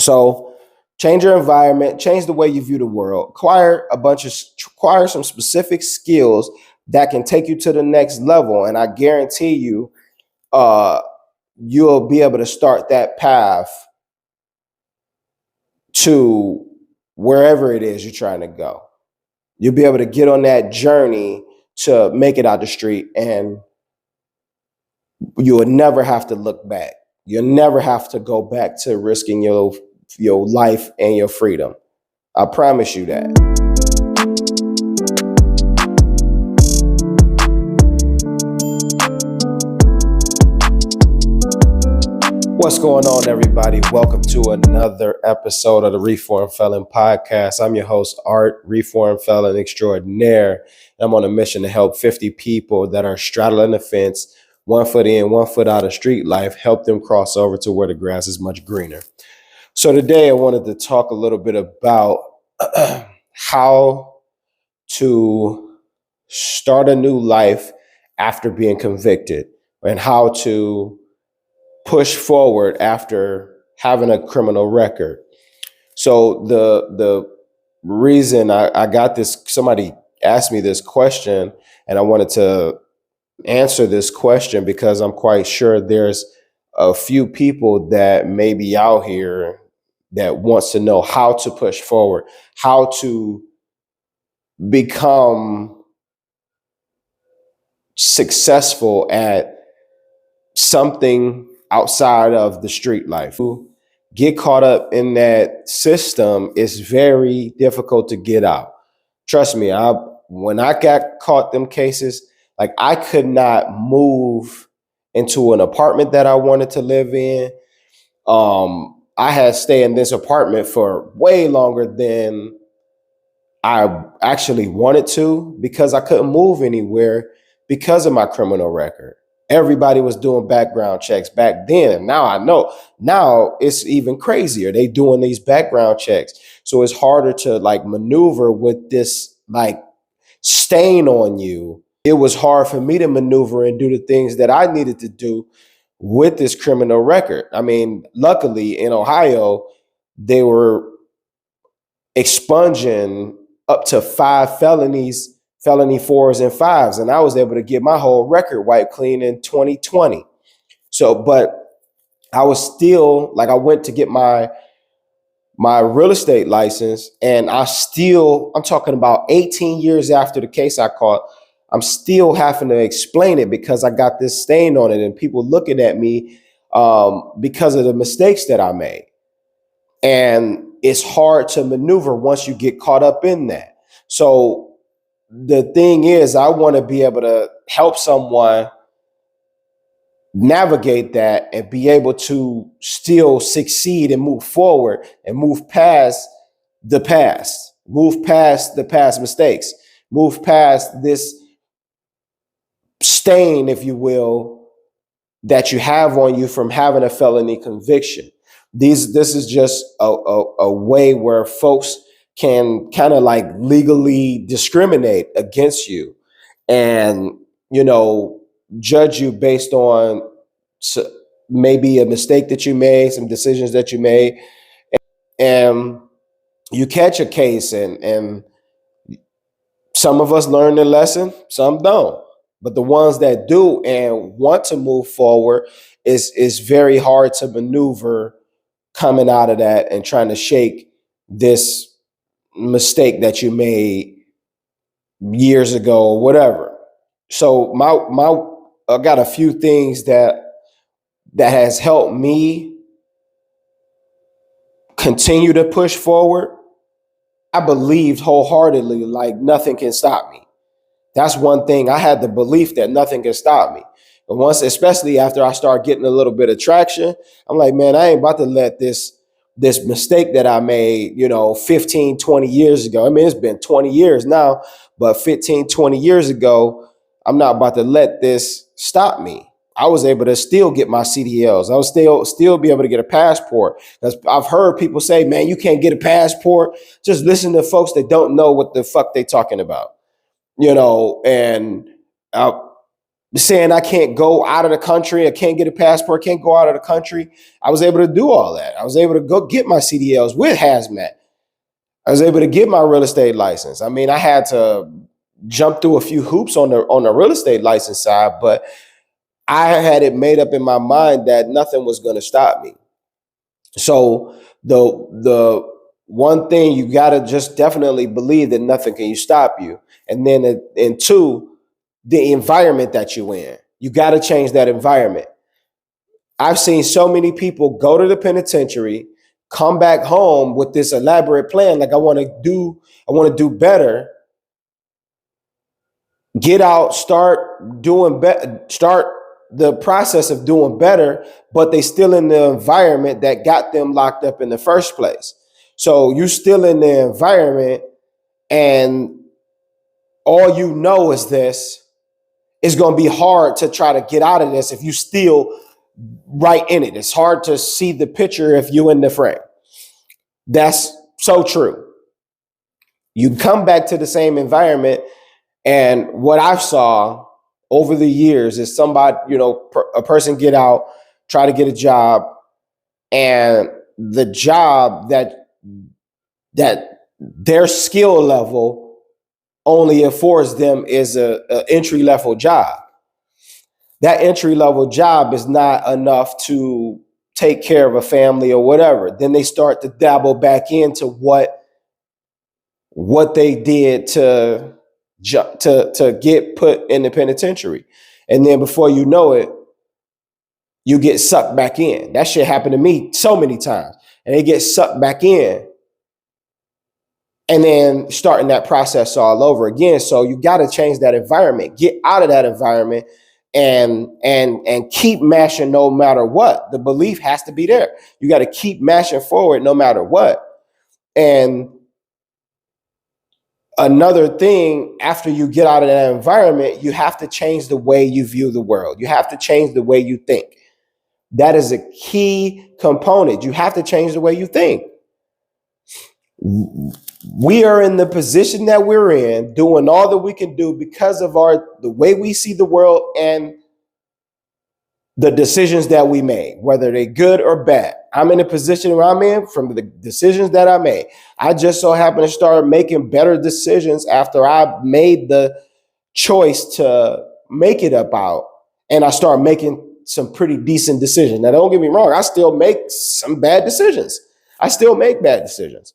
So change your environment, change the way you view the world, acquire some specific skills that can take you to the next level. And I guarantee you, uh, you'll be able to start that path to wherever it is you're trying to go. You'll be able to get on that journey to make it out the street, and you will never have to look back. You'll never have to go back to risking your life and your freedom. I promise you that. What's going on, everybody? Welcome to another episode of the Reformed Felon Podcast. I'm your host, Art, Reformed Felon Extraordinaire. I'm on a mission to help 50 people that are straddling the fence, 1 foot in, 1 foot out of street life, help them cross over to where the grass is much greener. So today I wanted to talk a little bit about how to start a new life after being convicted, and how to push forward after having a criminal record. So the reason I got this, somebody asked me this question, and I wanted to answer this question because I'm quite sure there's a few people that may be out here that wants to know how to push forward, how to become successful at something outside of the street life. Get caught up in that system is very difficult to get out. Trust me, when I got caught them cases, like I could not move into an apartment that I wanted to live in. I had to stay in this apartment for way longer than I actually wanted to because I couldn't move anywhere because of my criminal record. Everybody was doing background checks back then. And now I know, now it's even crazier. They doing these background checks. So it's harder to like maneuver with this like stain on you. It was hard for me to maneuver and do the things that I needed to do with this criminal record. I mean, luckily in Ohio, they were expunging up to 5 felonies, felony 4s and 5s. And I was able to get my whole record wiped clean in 2020. So, but I was still like, I went to get my real estate license, and I'm talking about 18 years after the case I caught, I'm still having to explain it because I got this stain on it and people looking at me because of the mistakes that I made. And it's hard to maneuver once you get caught up in that. So the thing is, I want to be able to help someone navigate that and be able to still succeed and move forward and move past the past mistakes, move past this stain, if you will, that you have on you from having a felony conviction. This is just a way where folks can kind of like legally discriminate against you and, judge you based on maybe a mistake that you made, some decisions that you made. And you catch a case and some of us learn the lesson, some don't. But the ones that do and want to move forward is very hard to maneuver coming out of that and trying to shake this mistake that you made years ago or whatever. So I got a few things that has helped me continue to push forward. I believed wholeheartedly like nothing can stop me. That's one thing. I had the belief that nothing can stop me. But once, especially after I start getting a little bit of traction, I'm like, man, I ain't about to let this mistake that I made, 15, 20 years ago. I mean, it's been 20 years now, but 15, 20 years ago, I'm not about to let this stop me. I was able to still get my CDLs. I was still be able to get a passport. Because I've heard people say, man, you can't get a passport. Just listen to folks that don't know what the fuck they talking about. And saying I can't go out of the country, I can't get a passport, can't go out of the country. I was able to do all that. I was able to go get my CDLs with hazmat. I was able to get my real estate license. I mean, I had to jump through a few hoops on the real estate license side, but I had it made up in my mind that nothing was going to stop me. So the one thing you got to just definitely believe that nothing can stop you. And then and two, the environment that you're in. You got to change that environment. I've seen so many people go to the penitentiary, come back home with this elaborate plan like I want to do better, get out, start the process of doing better, but they still in the environment that got them locked up in the first place. So you still in the environment and all you know is this. It's going to be hard to try to get out of this if you still right in it. It's hard to see the picture if you in the frame. That's so true. You come back to the same environment, and what I've saw over the years is somebody, a person get out, try to get a job, and the job that their skill level only affords them is a entry level job. That entry level job is not enough to take care of a family or whatever. Then they start to dabble back into what they did to get put in the penitentiary. And then before you know it, you get sucked back in. That shit happened to me so many times. And they get sucked back in. And then starting that process all over again. So you got to change that environment, get out of that environment and keep mashing no matter what. The belief has to be there. You got to keep mashing forward no matter what. And another thing, after you get out of that environment, you have to change the way you view the world. You have to change the way you think. That is a key component. You have to change the way you think. We are in the position that we're in, doing all that we can do because of the way we see the world and the decisions that we made, whether they're good or bad. I'm in a position where I'm in from the decisions that I made. I just so happen to start making better decisions after I made the choice to make it up out, and I start making some pretty decent decisions. Now, don't get me wrong, I still make some bad decisions. I still make bad decisions.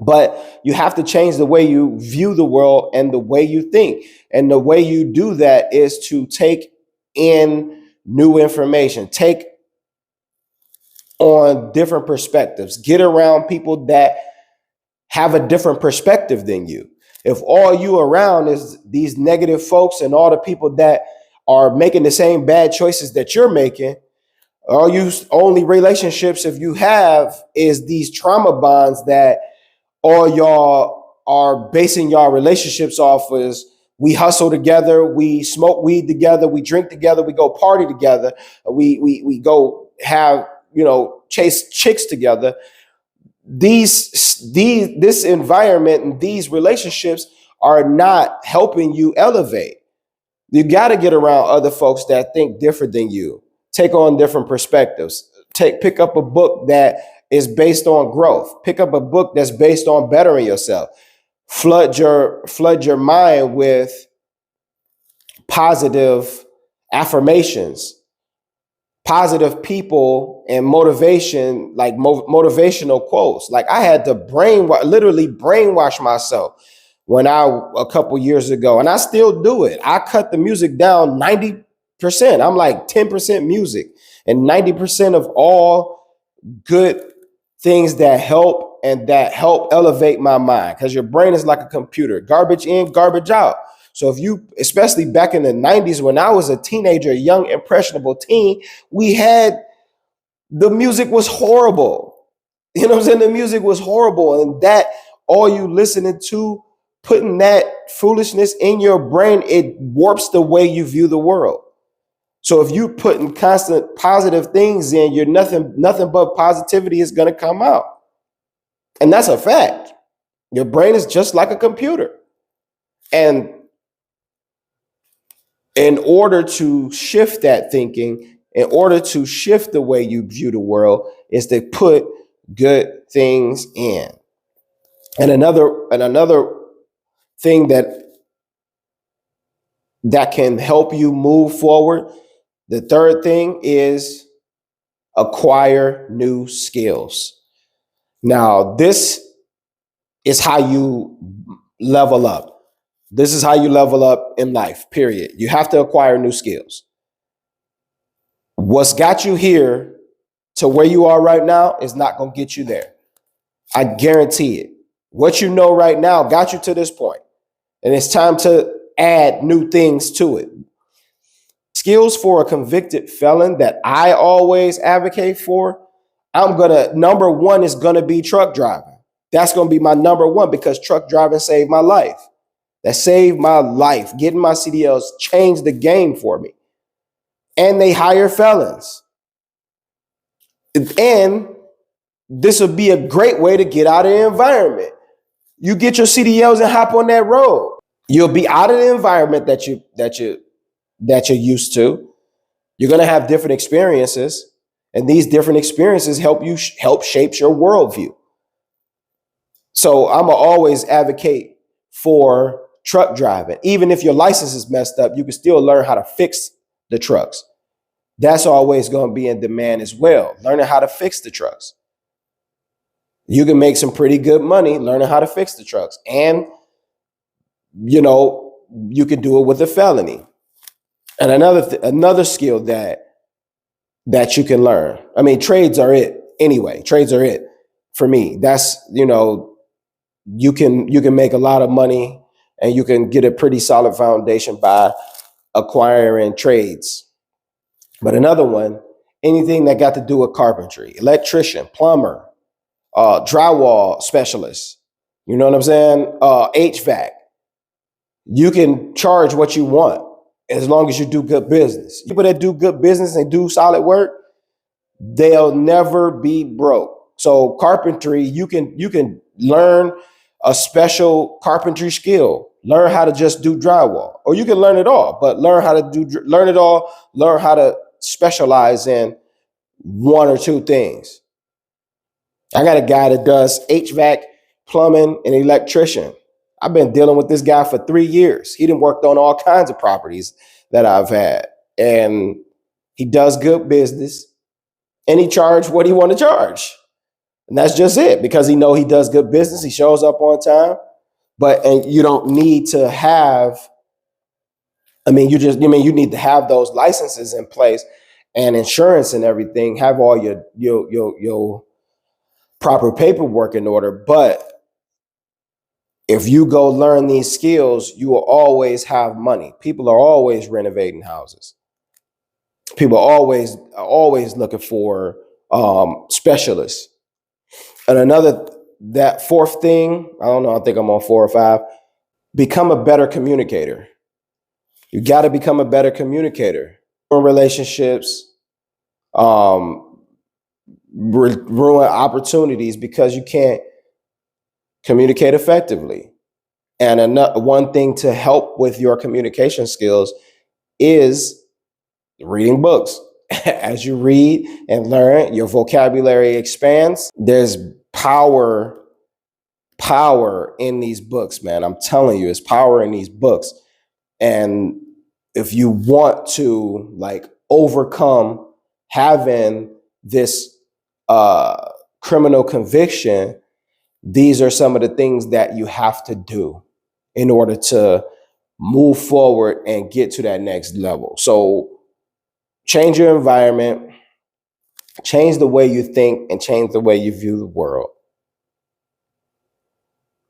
But you have to change the way you view the world and the way you think. And the way you do that is to take in new information, take on different perspectives, get around people that have a different perspective than you. If all you around is these negative folks and all the people that are making the same bad choices that you're making, all you only relationships if you have is these trauma bonds that all y'all are basing y'all relationships off is we hustle together, we smoke weed together, we drink together, we go party together, we go have, chase chicks together. This environment and these relationships are not helping you elevate. You got to get around other folks that think different than you, take on different perspectives, pick up a book that is based on growth. Pick up a book that's based on bettering yourself. Flood your mind with positive affirmations, positive people, and motivation, like motivational quotes. Like I had to literally brainwash myself a couple years ago, and I still do it. I cut the music down 90%. I'm like 10% music and 90% of all good things that help elevate my mind, because your brain is like a computer, garbage in, garbage out. So if you, especially back in the 90s when I was a teenager, a young impressionable teen, the music was horrible. You know what I'm saying? The music was horrible, and that all you listening to, putting that foolishness in your brain, it warps the way you view the world. So if you putting constant positive things in, you're nothing but positivity is going to come out. And that's a fact. Your brain is just like a computer. And In order to shift that thinking, in order to shift the way you view the world, is to put good things in. And another thing that can help you move forward, the third thing is acquire new skills. Now, this is how you level up. This is how you level up in life, period. You have to acquire new skills. What's got you here to where you are right now is not going to get you there. I guarantee it. What you know right now got you to this point, and it's time to add new things to it. Skills for a convicted felon that I always advocate for, number one is gonna be truck driving. That's gonna be my number one because truck driving saved my life. That saved my life. Getting my CDLs changed the game for me. And they hire felons. And this would be a great way to get out of the environment. You get your CDLs and hop on that road. You'll be out of the environment that you're used to. You're going to have different experiences, and these different experiences help shape your worldview. So I'm gonna always advocate for truck driving. Even if your license is messed up, you can still learn how to fix the trucks. That's always going to be in demand as well. Learning how to fix the trucks. You can make some pretty good money learning how to fix the trucks, and you can do it with a felony. And another skill that you can learn. I mean, trades are it anyway. Trades are it for me. That's, you can make a lot of money and you can get a pretty solid foundation by acquiring trades. But another one, anything that got to do with carpentry, electrician, plumber, drywall specialist, you know what I'm saying? HVAC. You can charge what you want as long as you do good business. People that do good business and do solid work, they'll never be broke. So carpentry, you can learn a special carpentry skill. Learn how to just do drywall, or you can learn it all, but learn how to specialize in one or two things. I got a guy that does HVAC, plumbing, and electrician. I've been dealing with this guy for 3 years. He done worked on all kinds of properties that I've had, and he does good business, and he charged what he want to charge. And that's just it, because he does good business. He shows up on time, and you don't need to have, you need to have those licenses in place and insurance and everything, have all your proper paperwork in order. But if you go learn these skills, you will always have money. People are always renovating houses. People are always looking for specialists. And that fourth thing, I don't know, I think I'm on 4 or 5, become a better communicator. You got to become a better communicator. Relationships, ruin opportunities because you can't communicate effectively. And one thing to help with your communication skills is reading books. As you read and learn, your vocabulary expands. There's power in these books, man. I'm telling you, it's power in these books. And if you want to overcome having this criminal conviction, these are some of the things that you have to do in order to move forward and get to that next level. So change your environment, change the way you think, and change the way you view the world.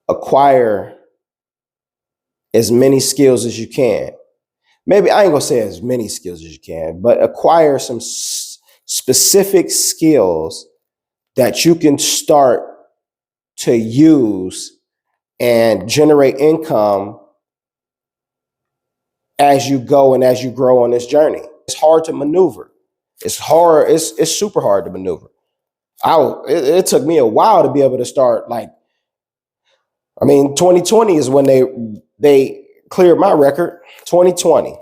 Acquire as many skills as you can. Maybe I ain't gonna say as many skills as you can, but acquire some specific skills that you can start to use and generate income as you go and as you grow on this journey. It's hard to maneuver. It's hard. It's super hard to maneuver. It took me a while to be able to start. 2020 is when they cleared my record. 2020.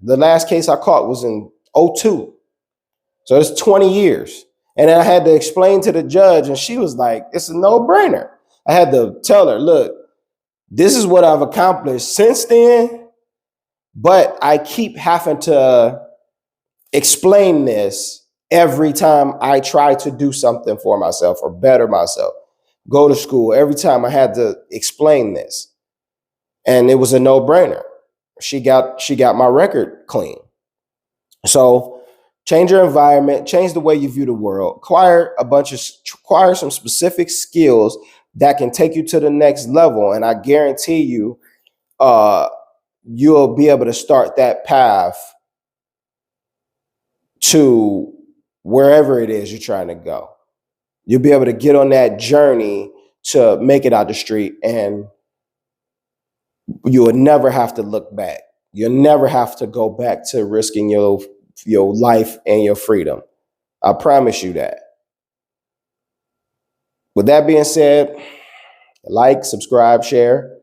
The last case I caught was in '02. So it's 20 years. And then I had to explain to the judge, and she was like, it's a no-brainer. I had to tell her, look, this is what I've accomplished since then, but I keep having to explain this every time I try to do something for myself or better myself. Go to school. Every time I had to explain this. And it was a no-brainer. She got my record clean. So change your environment, change the way you view the world, acquire some specific skills that can take you to the next level. And I guarantee you, you'll be able to start that path to wherever it is you're trying to go. You'll be able to get on that journey to make it out the street, and you will never have to look back. You'll never have to go back to risking your life and your freedom. I promise you that. With that being said, like, subscribe, share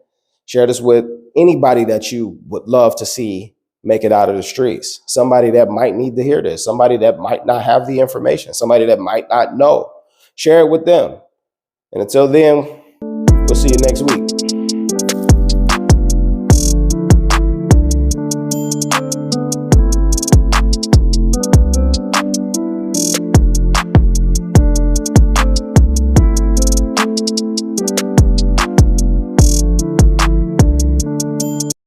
this with anybody that you would love to see make it out of the streets. Somebody that might need to hear this, somebody that might not have the information, somebody that might not know. Share it with them. And until then, we'll see you next week.